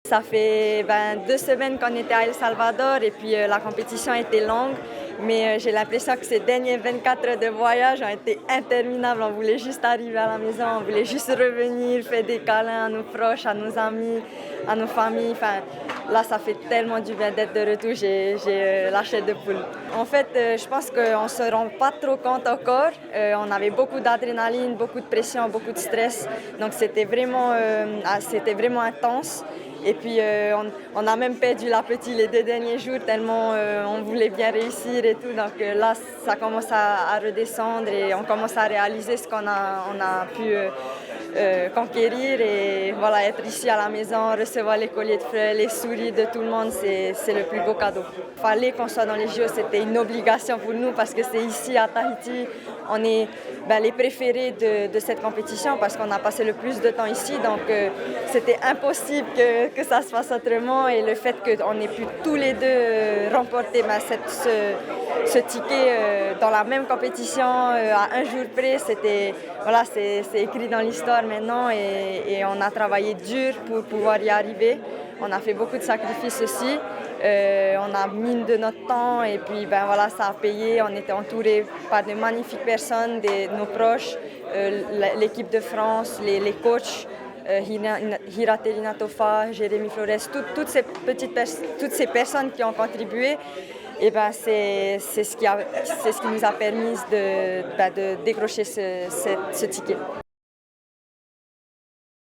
Ça fait 2 semaines qu'on était à El Salvador et puis la compétition était longue, mais j'ai l'impression que ces derniers 24 heures de voyage ont été interminables. On voulait juste arriver à la maison, on voulait juste revenir, faire des câlins à nos proches, à nos amis, à nos familles. Enfin, là, ça fait tellement du bien d'être de retour, j'ai la chair de poule. En fait, je pense qu'on ne se rend pas trop compte encore. On avait beaucoup d'adrénaline, beaucoup de pression, beaucoup de stress, donc c'était vraiment intense. Et puis, on a même perdu l'appétit les 2 derniers jours tellement on voulait bien réussir et tout. Donc là, ça commence à redescendre et on commence à réaliser ce qu'on a pu conquérir. Et voilà, être ici à la maison, recevoir les colliers de fleurs, les sourires de tout le monde, c'est le plus beau cadeau. Il fallait qu'on soit dans les JO, c'était une obligation pour nous parce que c'est ici à Tahiti. On est les préférés de cette compétition parce qu'on a passé le plus de temps ici. Donc c'était impossible que ça se fasse autrement. Et le fait qu'on ait pu tous les deux remporter ce ticket dans la même compétition à un jour près, c'est écrit dans l'histoire maintenant et on a travaillé dur pour pouvoir y arriver. On a fait beaucoup de sacrifices aussi. On a mis de notre temps et puis ça a payé. On était entouré par de magnifiques personnes, nos proches, l'équipe de France, les coachs, Hiratelina Tofa, Jérémy Flores, toutes ces personnes qui ont contribué. Et c'est ce qui nous a permis de décrocher ce ticket.